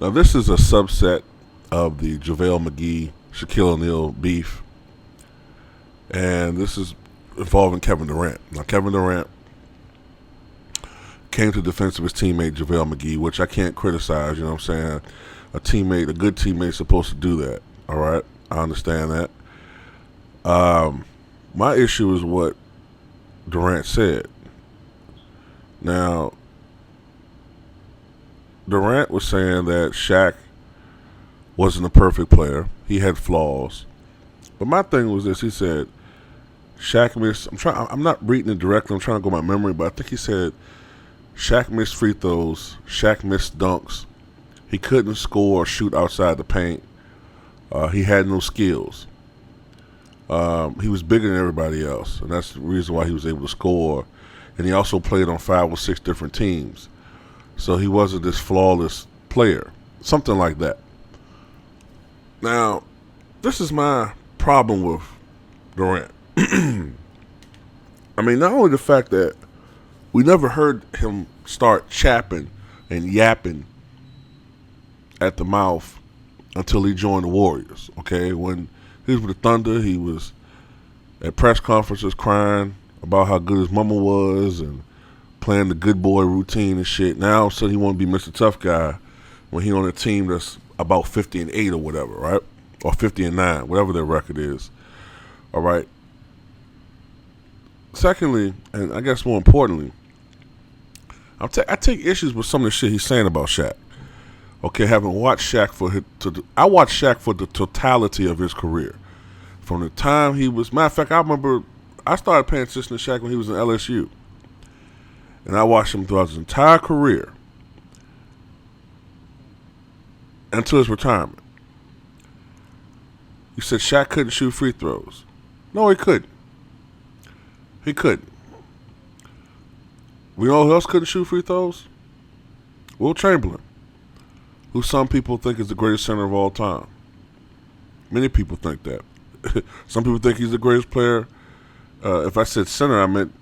Now, this is a subset of the JaVale McGee, Shaquille O'Neal beef, and this is involving Kevin Durant. Now, Kevin Durant came to the defense of his teammate JaVale McGee, which I can't criticize. You know what I'm saying? A good teammate, is supposed to do that. All right, I understand that. My issue is what Durant said. Now, Durant was saying that Shaq wasn't a perfect player. He had flaws. But my thing was this: he said Shaq missed. I'm not reading it directly. I'm trying to go by memory, but I think he said Shaq missed free throws. Shaq missed dunks. He couldn't score or shoot outside the paint. He had no skills. He was bigger than everybody else, and that's the reason why he was able to score. And he also played on 5 or 6 different teams, so he wasn't this flawless player. Something like that. Now, this is my problem with Durant. I mean, not only the fact that we never heard him start chapping and yapping at the mouth until he joined the Warriors. Okay, when he was with the Thunder, he was at press conferences crying about how good his mama was and playing the good boy routine and shit. Now, all of a sudden, he want to be Mr. Tough Guy when he on a team that's about 50-8 or whatever, right? Or 50-9, whatever their record is. All right. Secondly, and I guess more importantly, I take issues with some of the shit he's saying about Shaq. Okay, having watched Shaq I watched Shaq for the totality of his career. From the time he was, matter of fact, I remember I started paying attention to Shaq when he was in LSU. And I watched him throughout his entire career until his retirement. You said Shaq couldn't shoot free throws. No, he couldn't. He couldn't. We know who else couldn't shoot free throws? Will Chamberlain, who some people think is the greatest center of all time. Many people think that. Some people think he's the greatest player. If I said center, I meant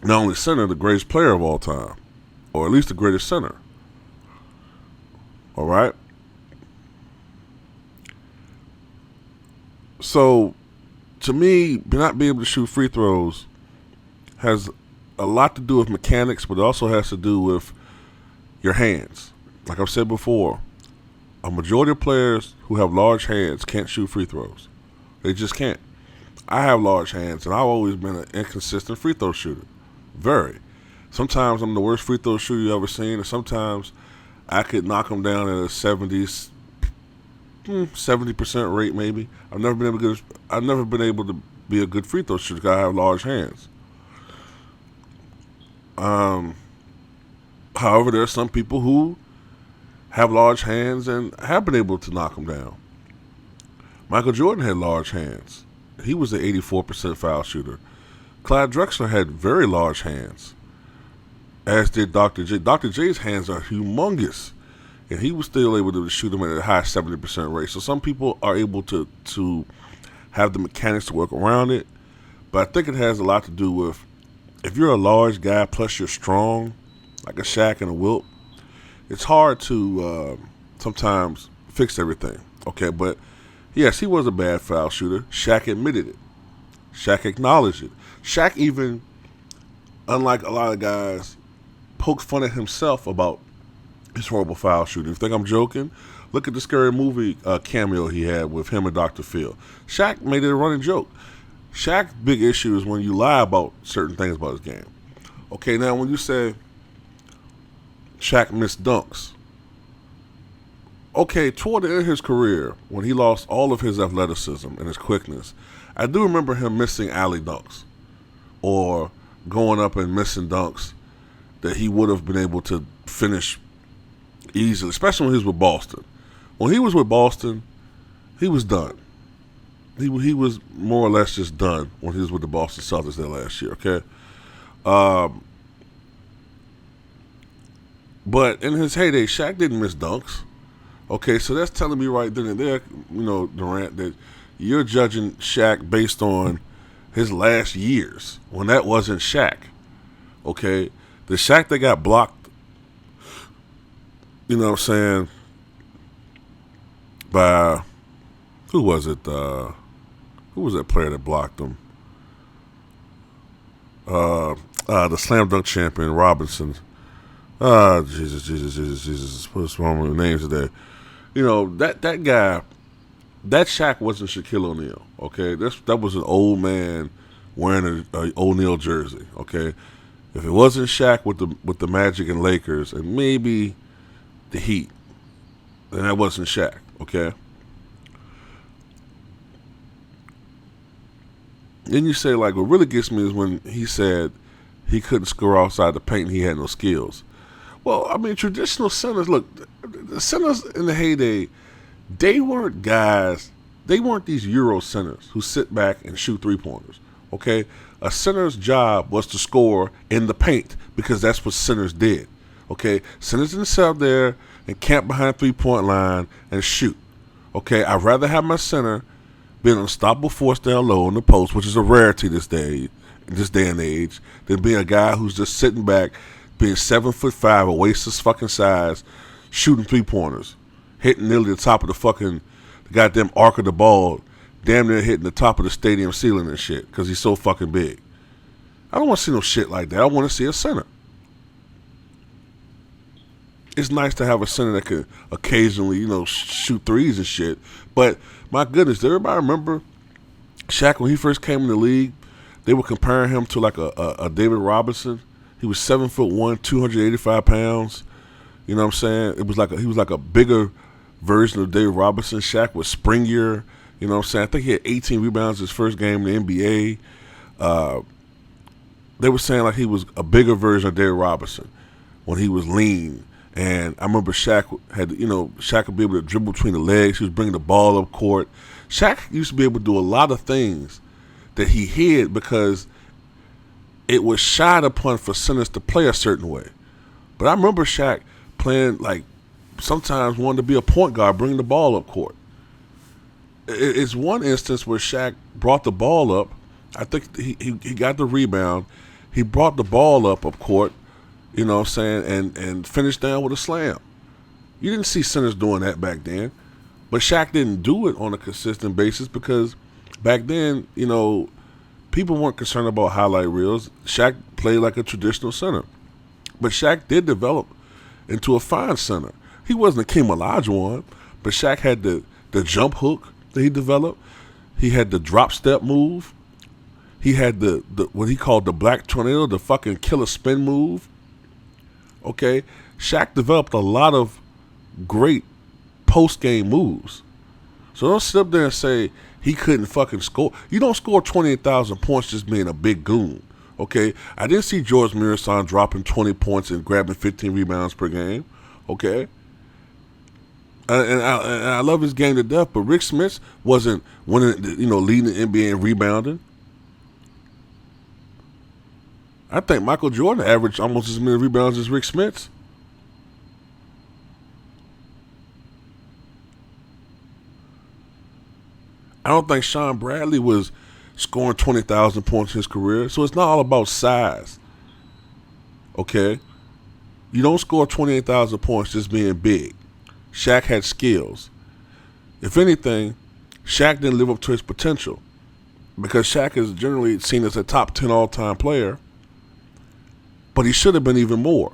not only center, the greatest player of all time. Or at least the greatest center. All right? So, to me, not being able to shoot free throws has a lot to do with mechanics, but it also has to do with your hands. Like I've said before, a majority of players who have large hands can't shoot free throws. They just can't. I have large hands, and I've always been an inconsistent free throw shooter. Very. Sometimes I'm the worst free throw shooter you've ever seen, and sometimes I could knock them down at a 70% rate maybe. I've never been able to be a good free throw shooter because I have large hands. However, there are some people who have large hands and have been able to knock them down. Michael Jordan had large hands. He was an 84% foul shooter. Clyde Drexler had very large hands, as did Dr. J. Dr. J's hands are humongous, and he was still able to shoot them at a high 70% rate. So some people are able to have the mechanics to work around it, but I think it has a lot to do with if you're a large guy plus you're strong, like a Shaq and a Wilt, it's hard to sometimes fix everything. Okay, but yes, he was a bad foul shooter. Shaq admitted it. Shaq acknowledged it. Shaq even, unlike a lot of guys, poked fun at himself about his horrible foul shooting. If you think I'm joking, look at the Scary Movie cameo he had with him and Dr. Phil. Shaq made it a running joke. Shaq's big issue is when you lie about certain things about his game. Okay, now when you say Shaq missed dunks, okay, toward the end of his career, when he lost all of his athleticism and his quickness, I do remember him missing alley dunks or going up and missing dunks that he would have been able to finish easily, especially when he was with Boston. When he was with Boston, he was done. He was more or less just done when he was with the Boston Celtics there last year, okay? But in his heyday, Shaq didn't miss dunks. Okay, so that's telling me right then and there, Durant, that you're judging Shaq based on his last years when that wasn't Shaq. Okay, the Shaq that got blocked, you know what I'm saying, by who was it? Who was that player that blocked him? The slam dunk champion Robinson. Jesus. What's wrong with the names today? You know, that guy, that Shaq wasn't Shaquille O'Neal, okay? That was an old man wearing a O'Neal jersey, okay? If it wasn't Shaq with the Magic and Lakers and maybe the Heat, then that wasn't Shaq, okay? Then you say, like, what really gets me is when he said he couldn't score outside the paint and he had no skills. Well, I mean, traditional centers, look, the centers in the heyday, they weren't these Euro centers who sit back and shoot three-pointers, okay? A center's job was to score in the paint because that's what centers did, okay? Centers didn't sit out there and camp behind three-point line and shoot, okay? I'd rather have my center being an unstoppable force down low in the post, which is a rarity in this day and age, than being a guy who's just sitting back, being 7'5", a waste of fucking size, shooting three-pointers, hitting nearly the top of the goddamn arc of the ball, damn near hitting the top of the stadium ceiling and shit, because he's so fucking big. I don't want to see no shit like that. I want to see a center. It's nice to have a center that could occasionally, shoot threes and shit, but my goodness, does everybody remember Shaq when he first came in the league? They were comparing him to like a David Robinson. He was 7'1", 285 pounds. You know what I'm saying? He was like a bigger version of David Robinson. Shaq was springier. You know what I'm saying? I think he had 18 rebounds his first game in the NBA. They were saying like he was a bigger version of David Robinson when he was lean. And I remember Shaq could be able to dribble between the legs. He was bringing the ball up court. Shaq used to be able to do a lot of things that he hid because it was shied upon for centers to play a certain way. But I remember Shaq playing, like, sometimes wanted to be a point guard, bringing the ball up court. It's one instance where Shaq brought the ball up. I think he got the rebound. He brought the ball up court, you know what I'm saying, and finished down with a slam. You didn't see centers doing that back then. But Shaq didn't do it on a consistent basis because back then, people weren't concerned about highlight reels. Shaq played like a traditional center. But Shaq did develop into a fine center. He wasn't a King Olajuwon, but Shaq had the jump hook that he developed. He had the drop step move. He had the what he called the black tornado, the fucking killer spin move. Okay? Shaq developed a lot of great post-game moves. So don't sit up there and say he couldn't fucking score. You don't score 28,000 points just being a big goon, okay? I didn't see George Mirasan dropping 20 points and grabbing 15 rebounds per game, okay? And I love his game to death, but Rick Smits wasn't leading the NBA in rebounding. I think Michael Jordan averaged almost as many rebounds as Rick Smits. I don't think Sean Bradley was scoring 20,000 points in his career. So it's not all about size. Okay? You don't score 28,000 points just being big. Shaq had skills. If anything, Shaq didn't live up to his potential because Shaq is generally seen as a top 10 all-time player, but he should have been even more.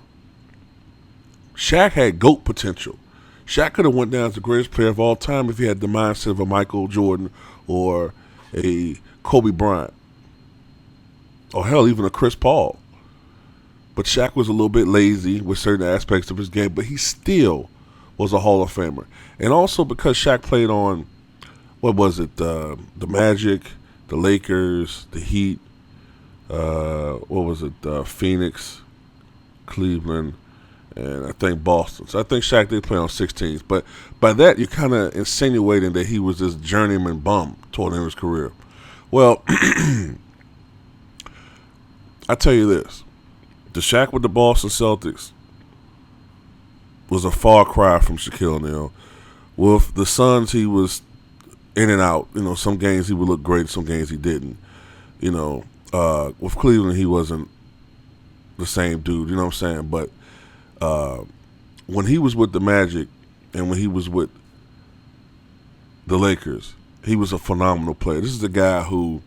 Shaq had GOAT potential. Shaq could have went down as the greatest player of all time if he had the mindset of a Michael Jordan or a Kobe Bryant. Or hell, even a Chris Paul. But Shaq was a little bit lazy with certain aspects of his game, but he still was a Hall of Famer. And also because Shaq played on, the Magic, the Lakers, the Heat, Phoenix, Cleveland, and I think Boston. So I think Shaq did play on 16s. But by that, you're kind of insinuating that he was this journeyman bum toward the end of his career. Well, I tell you this. The Shaq with the Boston Celtics was a far cry from Shaquille O'Neal. With the Suns, he was in and out. Some games he would look great, some games he didn't. With Cleveland, he wasn't the same dude, you know what I'm saying? But when he was with the Magic and when he was with the Lakers, he was a phenomenal player. This is the guy who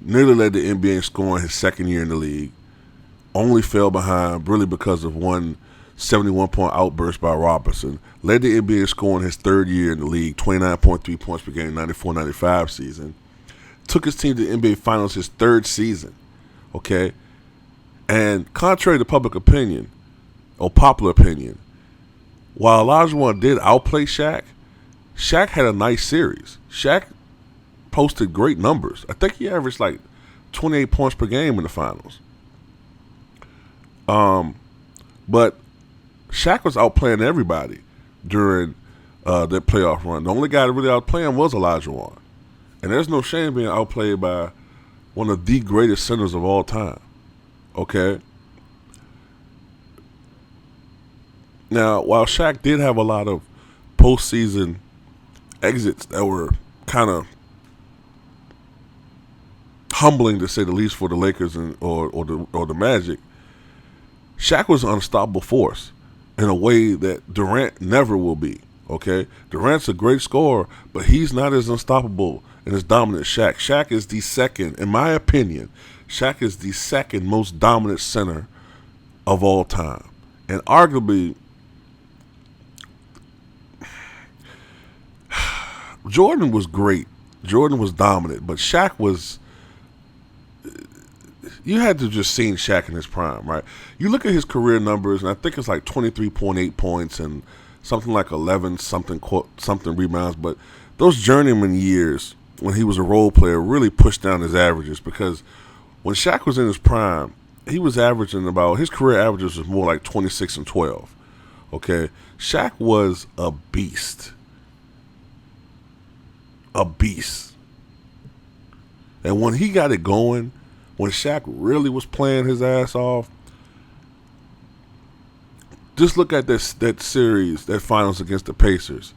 nearly led the NBA in scoring his second year in the league. Only fell behind really because of one 71-point outburst by Robinson. Led the NBA in scoring his third year in the league, 29.3 points per game, 94-95 season. Took his team to the NBA Finals his third season. Okay? And contrary to public opinion, or popular opinion, while Olajuwon did outplay Shaq, Shaq had a nice series. Shaq posted great numbers. I think he averaged like 28 points per game in the finals. But Shaq was outplaying everybody during that playoff run. The only guy that really outplayed him was Olajuwon. And there's no shame being outplayed by one of the greatest centers of all time. Okay? Now, while Shaq did have a lot of postseason exits that were kind of humbling, to say the least, for the Lakers or the Magic, Shaq was an unstoppable force in a way that Durant never will be. Okay, Durant's a great scorer, but he's not as unstoppable and as dominant as Shaq. Shaq is the second, in my opinion, Shaq is the second most dominant center of all time, and arguably Jordan was great. Jordan was dominant, but Shaq was. You had to just seen Shaq in his prime, right? You look at his career numbers, and I think it's like 23.8 points and something like 11 something rebounds. But those journeyman years when he was a role player really pushed down his averages, because when Shaq was in his prime, he was averaging about, his career averages was more like 26 and 12. Okay, Shaq was a beast. A beast. And when he got it going, when Shaq really was playing his ass off, just look at that series, that finals against the Pacers,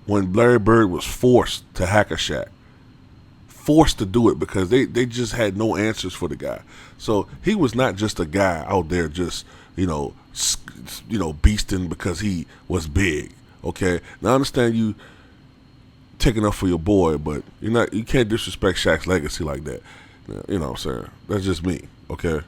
when Larry Bird was forced to hack a Shaq. Forced to do it because they just had no answers for the guy. So he was not just a guy out there just, beasting because he was big. Okay? Now I understand you taking up for your boy, but you can't disrespect Shaq's legacy like that. You know what I'm saying? That's just me, okay?